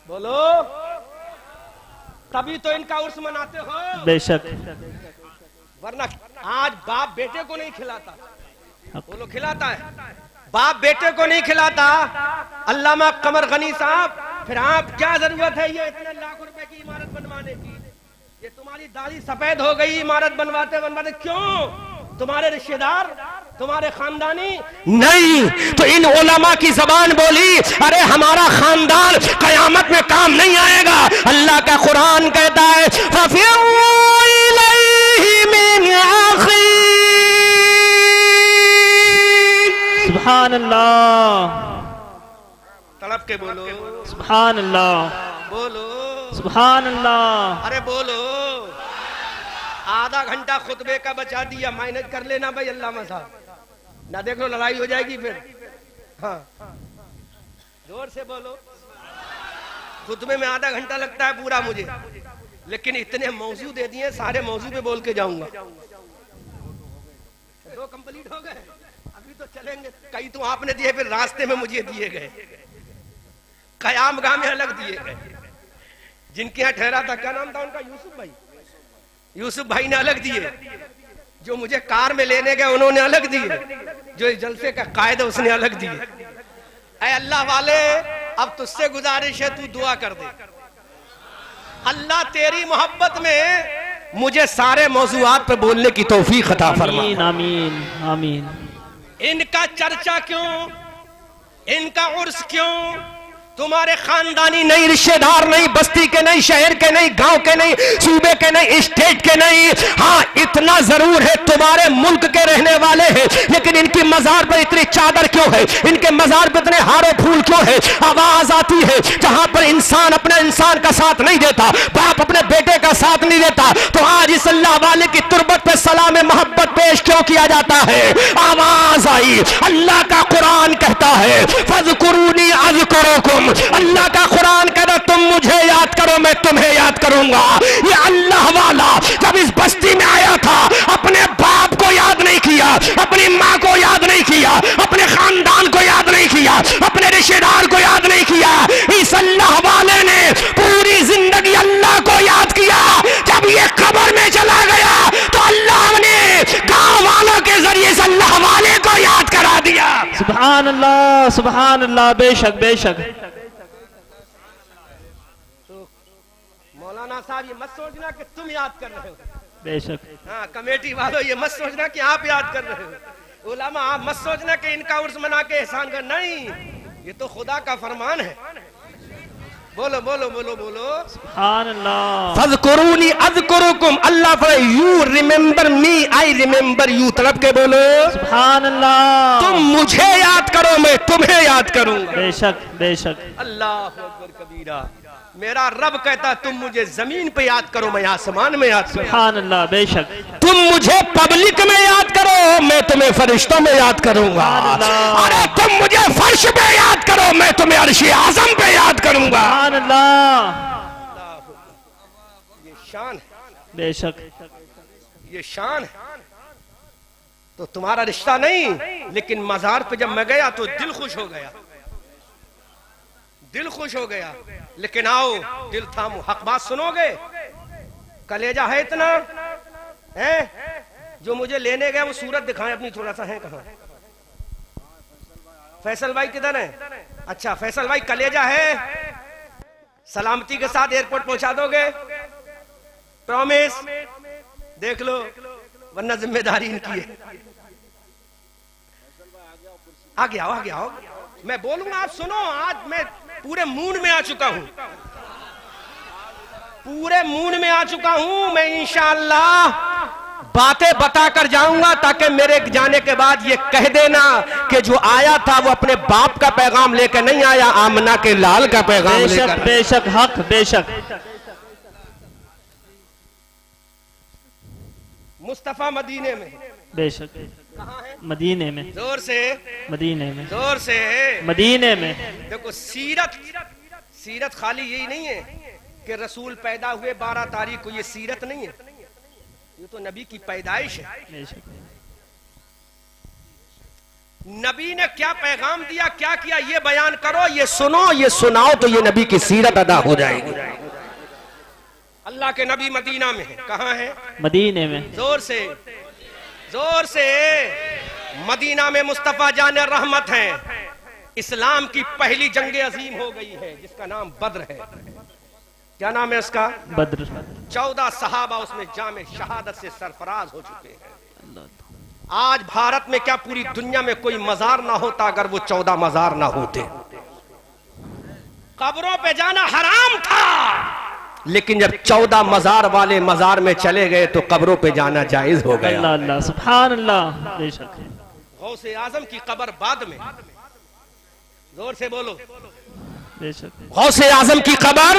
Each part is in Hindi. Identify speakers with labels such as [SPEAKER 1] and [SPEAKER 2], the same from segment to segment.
[SPEAKER 1] बोलो, तभी तो इनका उर्स मनाते हो।
[SPEAKER 2] बेशक।
[SPEAKER 1] वरना आज बाप बेटे को नहीं खिलाता, बोलो खिलाता है? बाप बेटे को नहीं खिलाता। अल्लामा कमर गनी साहब, फिर आप क्या जरूरत है ये इतने लाख रुपए की इमारत बनवाने की? ये तुम्हारी दाढ़ी सफेद हो गई इमारत बनवाते बनवाते, क्यों? तुम्हारे रिश्तेदार, तुम्हारे खानदानी नहीं तो इन उलमा की जबान बोली, अरे हमारा खानदान कयामत में काम नहीं आएगा। अल्लाह का कुरान कहता है
[SPEAKER 2] सुभान अल्लाह,
[SPEAKER 1] तड़प के बोलो
[SPEAKER 2] सुभान अल्लाह,
[SPEAKER 1] बोलो
[SPEAKER 2] सुभान अल्लाह।
[SPEAKER 1] अरे बोलो। आधा घंटा खुतबे का बचा दिया, मैनेज कर लेना भाई अल्लामा साहब, ना देख लो लड़ाई हो जाएगी फिर। हाँ जोर से बोलो। खुतबे में आधा घंटा लगता है पूरा मुझे, लेकिन इतने मौजू दे दिए, सारे मौजू पे बोल के जाऊंगा। दो कंप्लीट हो गए, अभी तो चलेंगे। कई तो आपने दिए, फिर रास्ते में मुझे दिए गए, कयाम गाह में अलग दिए गए। जिनके यहाँ ठहरा था, क्या नाम था उनका? यूसुफ भाई। यूसुफ भाई ने अलग दिए, जो मुझे कार में लेने गए उन्होंने अलग दिए, जो इस जलसे का कायद है उसने अलग दिए। ऐ अल्लाह वाले, अब तुझसे गुजारिश है, तू दुआ कर दे। अल्लाह तेरी मोहब्बत में मुझे सारे मौजूआत पे बोलने की तौफीक अता फरमा।
[SPEAKER 2] आमीन आमीन आमीन।
[SPEAKER 1] इनका चर्चा क्यों, इनका उर्स क्यों? तुम्हारे खानदानी नहीं, रिश्तेदार नहीं, बस्ती के नहीं, शहर के नहीं, गांव के नहीं, सूबे के नहीं, स्टेट के नहीं। हाँ इतना जरूर है तुम्हारे मुल्क के रहने वाले हैं, लेकिन इनकी मजार पर इतनी चादर क्यों है? इनके मजार पर इतने हारो फूल क्यों है? आवाज आती है जहां पर इंसान अपने इंसान का साथ नहीं देता, बाप अपने बेटे का साथ नहीं देता, तो आज इस अल्लाह वाले की तुरबत पे सलाम मोहब्बत पेश क्यों किया जाता है? आवाज आई। अल्लाह का कुरान कहता है फज़कुरूनी अज़कुरुकुम। अल्लाह का कुरान कहता तुम मुझे याद करो मैं तुम्हें याद करूंगा। ये अल्लाह वाला जब इस बस्ती में आया था, अपने बाप को याद नहीं किया, अपनी माँ को याद नहीं किया, अपने खानदान को याद नहीं किया, अपने रिश्तेदार को याद नहीं किया। इस अल्लाह वाले ने पूरी जिंदगी अल्लाह को याद किया। जब ये कब्र में चला गया तो अल्लाह ने गांव वालों के जरिए इस अल्लाह वाले को याद करा दिया।
[SPEAKER 2] सुभान अल्लाह, सुभान अल्लाह। बेशक बेशक।
[SPEAKER 1] मौलाना साहब ये मत सोचना कि तुम याद कर रहे हो,
[SPEAKER 2] बेशक।
[SPEAKER 1] हाँ कमेटी वालों ये मत सोचना कि आप याद कर रहे हो, उलमा आप मत सोचना कि इनका उर्स मना के एहसान कर, नहीं, ये तो खुदा का फरमान है। बोलो बोलो बोलो बोलो
[SPEAKER 2] सुभान अल्लाह।
[SPEAKER 1] फज़कुरूनी अज़कुरुकुम। Allah for you remember me, I remember you. तड़प के बोलो
[SPEAKER 2] सुभान अल्लाह।
[SPEAKER 1] तुम मुझे याद करो मैं तुम्हें याद करूंगा।
[SPEAKER 2] बेशक बेशक।
[SPEAKER 1] अल्लाह अकबर कबीरा। मेरा रब कहता तुम मुझे जमीन पे याद करो मैं आसमान में याद करूं।
[SPEAKER 2] सुभान अल्लाह। बेशक।
[SPEAKER 1] तुम मुझे पब्लिक में याद करो मैं तुम्हें फरिश्तों में याद करूंगा। अरे तुम मुझे फर्श पे याद करो मैं तुम्हें अर्श आज़म पे याद करूंगा।
[SPEAKER 2] सुभान अल्लाह।
[SPEAKER 1] ये शान है,
[SPEAKER 2] बेशक।
[SPEAKER 1] ये शान है। तो तुम्हारा रिश्ता नहीं, लेकिन मजार पे जब मैं गया तो दिल खुश हो गया, दिल खुश हो गया। लेकिन आओ दिल थामो, हक बात सुनोगे? कलेजा है इतना है? जो मुझे लेने गया वो सूरत दिखाएं अपनी, थोड़ा सा है कहाँ? फैसल भाई किधर है? अच्छा फैसल भाई कलेजा है, सलामती के साथ एयरपोर्ट पहुंचा दोगे? प्रॉमिस? देख लो वरना जिम्मेदारी इनकी है। आगे आओ आगे आओ, मैं बोलूंगा आप सुनो। आज मैं पूरे मूड में आ चुका हूं, पूरे मूड में आ चुका हूं। मैं इंशाअल्लाह बातें बताकर जाऊंगा ताकि मेरे जाने के बाद ये कह देना कि जो आया था वो अपने बाप का पैगाम लेकर नहीं आया, आमना के लाल का पैगाम लेकर।
[SPEAKER 2] बेशक बेशक। हक बेशक।
[SPEAKER 1] मुस्तफा मदीने में।
[SPEAKER 2] बेशक।
[SPEAKER 1] कहाँ है?
[SPEAKER 2] मदीने में।
[SPEAKER 1] जोर से,
[SPEAKER 2] मदीने में।
[SPEAKER 1] जोर से।
[SPEAKER 2] मदीने में।
[SPEAKER 1] देखो सीरत, सीरत खाली यही नहीं है कि रसूल पैदा हुए 12 तारीख को, ये सीरत नहीं है, ये तो नबी की पैदाइश है।
[SPEAKER 2] बेशक।
[SPEAKER 1] नबी ने क्या पैगाम दिया, क्या किया, ये बयान करो, ये सुनो, ये सुनाओ, तो ये नबी की सीरत अदा हो जाएगी। अल्लाह के नबी मदीना में है। कहाँ है?
[SPEAKER 2] मदीने में।
[SPEAKER 1] जोर से, जोर से। मदीना में मुस्तफा जाने रहमत है। इस्लाम की पहली जंग अजीम हो गई है जिसका नाम बद्र है। क्या नाम है उसका?
[SPEAKER 2] बद्र।
[SPEAKER 1] 14 सहाबा उसमें जामे शहादत से सरफराज हो चुके हैं। आज भारत में क्या पूरी दुनिया में कोई मजार ना होता अगर वो 14 मजार ना होते। कब्रों पे जाना हराम था, लेकिन जब 14 मजार वाले मजार में चले गए तो कब्रों पे जाना जायज हो गया।
[SPEAKER 2] अल्लाह अल्लाह सुभान अल्लाह। बेशक।
[SPEAKER 1] गौसे आजम की कब्र बाद में। जोर से बोलो।
[SPEAKER 2] बेशक।
[SPEAKER 1] गौसे आजम की कब्र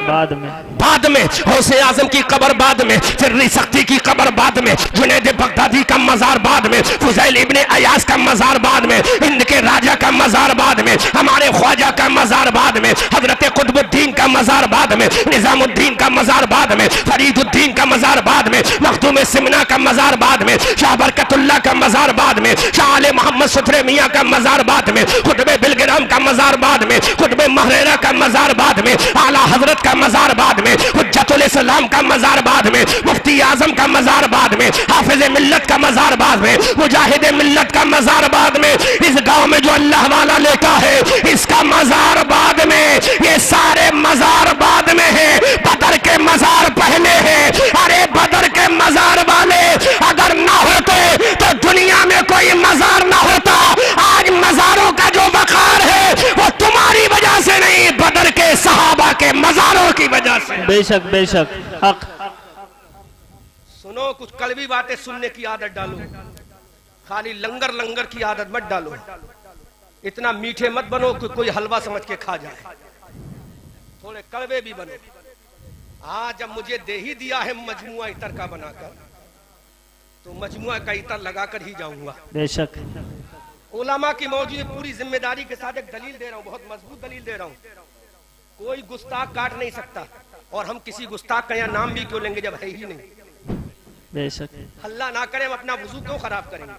[SPEAKER 2] बाद में।
[SPEAKER 1] बाद में। गौसे आजम की कब्र बाद में। फिर सख्ती की कब्र बाद में। जुनैद बगदादी का मजार बाद में। फुज़ैल इब्ने अयास का मजार बाद में। हिंद के राजा का मजार बाद में। हमारे ख्वाजा का मजार बाद में। हजरत कुतुबुद्दीन का मजार बाद में। निजामुद्दीन का मजार बाद में। फरीदुद्दीन का मजार बाद में। मखदूम सिमना का मजार बाद में। शाह बरकतुल्लाह का मजार बाद में। शाह आले मोहम्मद सुथरे मियाँ का मजार बाद में। कुतुब बिलग्राम का मजार बाद में। कुतुब महरेरा का मजार बाद में। आला हजरत का मजार बाद में। हुज्जतुल इस्लाम का मजार बाद में। मुफ्ती आजम का मजार बाद में। हाफिज मिल्लत का मजार बाद में। मुजाहिद मिल्लत का मजार बाद में। इस गांव में जो अल्लाह वाला लेटा है इसका मजार बाद में। ये सारे मजार बाद में है, बदर के मजार पहले है। अरे बदर के मजार वाले अगर ना होते तो दुनिया में कोई मजार ना होता। आज मजारों का जो वकार है वो तुम्हारी वजह से नहीं, बदर के सहाबा के मजारों की वजह से।
[SPEAKER 2] बेशक बेशक हक।
[SPEAKER 1] सुनो, कुछ कड़वी बातें सुनने की आदत डालो, खाली लंगर लंगर की आदत मत डालो। इतना मीठे मत बनो कि कोई हलवा समझ के खा जाए, थोड़े कड़वे भी बनो। आज जब मुझे दे ही दिया है मजमुआ इतर का बनाकर, तो मजमुआ का इतर लगाकर ही जाऊंगा।
[SPEAKER 2] बेशक।
[SPEAKER 1] उलमा की मौजूद पूरी जिम्मेदारी के साथ एक दलील दे रहा हूँ, बहुत मजबूत दलील दे रहा हूँ। कोई गुस्ताख काट नहीं सकता, और हम किसी गुस्ताख का यहाँ नाम भी क्यों लेंगे जब है ही नहीं।
[SPEAKER 2] बेशक।
[SPEAKER 1] अल्लाह ना करे हम अपना वुजू क्यों खराब करेंगे?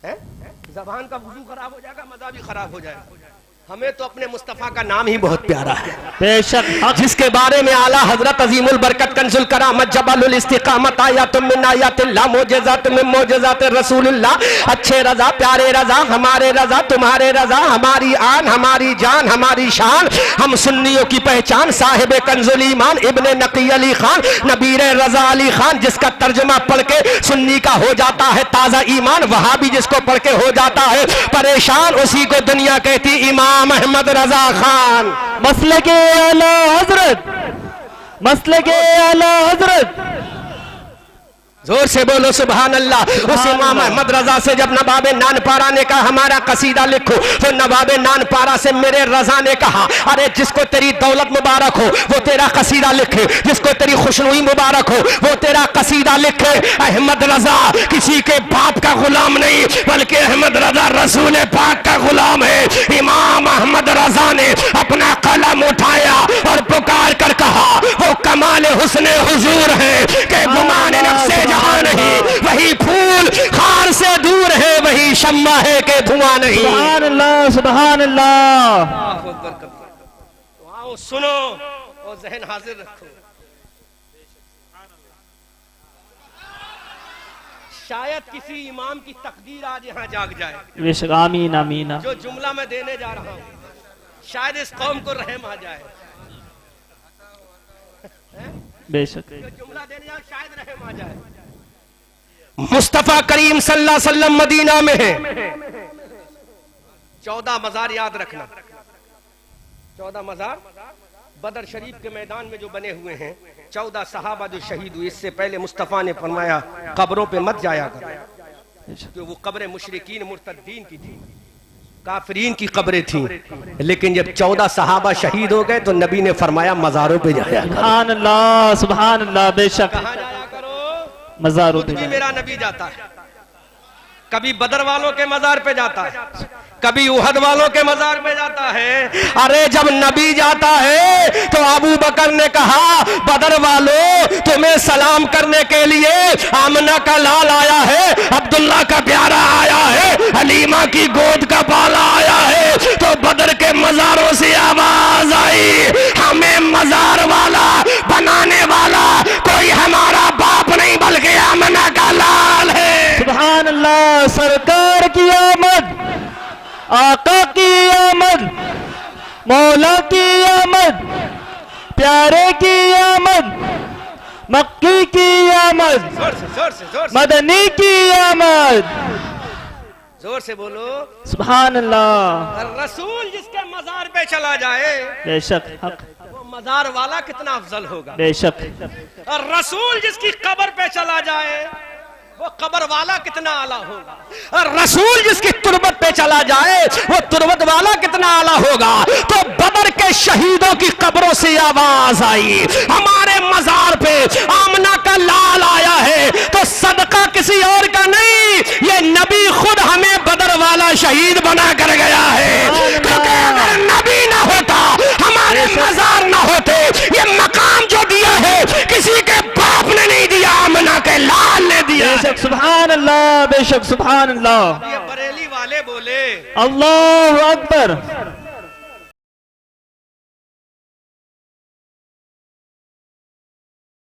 [SPEAKER 1] हैं? जबान का वुजू खराब हो जाएगा, मजा भी खराब हो जाएगा। हमें तो अपने मुस्तफा का नाम ही बहुत प्यारा है।
[SPEAKER 2] बेशक।
[SPEAKER 1] जिसके बारे में आला हजरत अजीमुल बरकत कंजुल करामत जबलुल इस्तिकामत आयातुम मिन आयातिल्लाह मोजज़ातुम मिन मोजज़ातिर रसूलुल्लाह। अच्छे रजा, प्यारे रजा, हमारे रजा, तुम्हारे रजा, हमारी आन, हमारी जान, हमारी शान, हम सुन्नियों की पहचान, साहिब कंजुल ईमान इब्ने नकी अली खान, नबीर रजा अली खान, जिसका तर्जुमा पढ़ के सुन्नी का हो जाता है ताजा ईमान, वहाबी जिसको पढ़ के हो जाता है परेशान, उसी को दुनिया कहती इमाम अहमद रजा खान।
[SPEAKER 2] मसले के आला हजरत, मसले के आला हजरत।
[SPEAKER 1] जोर से बोलो सुभान अल्लाह। उस इमाम अहमद रजा से जब नवाब नानपारा ने कहा हमारा कसीदा लिखो, तो नवाब नानपारा से मेरे रजा ने कहा अरे जिसको तेरी दौलत मुबारक हो वो तेरा कसीदा लिखे, जिसको तेरी खुशनुई मुबारक हो वो तेरा कसीदा लिखे। अहमद रजा किसी के बाप का गुलाम नहीं, बल्कि अहमद रजा रसूल पाक का गुलाम है। इमाम अहमद रजा ने अपना कलम उठाया और पुकार कर कहा वो कमाल हुस्न हुजूर है कि गुमान नफ्से जहां नहीं, वही फूल खार से दूर है, वही शम्मा है के धुआं नहीं।
[SPEAKER 2] सुभान अल्लाह सुभान अल्लाह।
[SPEAKER 1] तो आओ सुनो और जहन हाजिर रखो। शायद किसी इमाम की तकदीर आज यहाँ जाग जाए।
[SPEAKER 2] बेशक। आमीन आमीन।
[SPEAKER 1] जो जुमला मैं देने जा रहा हूँ शायद इस कौम को रहम आ जाए।
[SPEAKER 2] बेशक।
[SPEAKER 1] जो जुमला देने जा शायद रहम आ जाए। मुस्तफा करीम सल्लल्लाहु अलैहि वसल्लम मदीना में है। 14 मजार याद रखना, 14 मजार बदर शरीफ के मैदान में जो बने हुए हैं। 14 सहाबा जो शहीद हुए, इससे पहले मुस्तफा ने फरमाया कब्रों पे मत जाया कर, क्योंकि वो कब्रें मुशरिकीन मुर्तद्दीन की थी, काफिरीन की कब्रें थी। लेकिन जब 14 सहाबा शहीद हो गए तो नबी ने फरमाया मजारों पे जाया कर।
[SPEAKER 2] सुभान अल्लाह सुभान अल्लाह। बेशक।
[SPEAKER 1] कहाँ जाया करो?
[SPEAKER 2] मजारों
[SPEAKER 1] खुद
[SPEAKER 2] पे
[SPEAKER 1] भी मेरा नबी जाता है, कभी बदर वालों के मजार पे जाता है, कभी उहद वालों के मजार पे जाता है। अरे जब नबी जाता है तो अबू बकर ने कहा बदर वालों तुम्हें सलाम करने के लिए आमना का लाल आया है, अब्दुल्ला का प्यारा आया है, हलीमा की गोद का बाला आया है। तो बदर के मजारों से आवाज आई, हमें मजार वाला बनाने वाला कोई हमारा बाप नहीं बल्कि आमना का लाल है।
[SPEAKER 2] सुभान अल्लाह। सरकार की आमद, आका की आमद, मौला की आमद, प्यारे की आमद, मक्की की आमद,
[SPEAKER 1] जोर से
[SPEAKER 2] मदनी की आमद।
[SPEAKER 1] जोर से बोलो
[SPEAKER 2] सुभान अल्लाह।
[SPEAKER 1] रसूल जिसके मजार पे चला जाए
[SPEAKER 2] बेशक हक,
[SPEAKER 1] वो मजार वाला कितना अफजल होगा।
[SPEAKER 2] बेशक।
[SPEAKER 1] और रसूल जिसकी कब्र पे चला जाए वो कब्र वाला कितना आला होगा। और रसूल जिसकी तुरबत पे चला जाए वो तुरबत वाला कितना आला होगा। तो बदर के शहीदों की कब्रों से आवाज आई, हमारे मजार पे आमना का लाल आया है। तो सदका किसी और का नहीं, ये नबी खुद हमें बदर वाला शहीद बना कर गया है। क्योंकि अगर नबी ना होता, हमारे मजार ना होते, ये मकाम जो दिया है किसी के बाप ने नहीं दिया, आमना के लाल ने दिया।
[SPEAKER 2] बेशक सुभान अल्लाह, बेशक सुभान अल्लाह।
[SPEAKER 1] ये बरेली वाले बोले
[SPEAKER 2] अल्लाहु अकबर।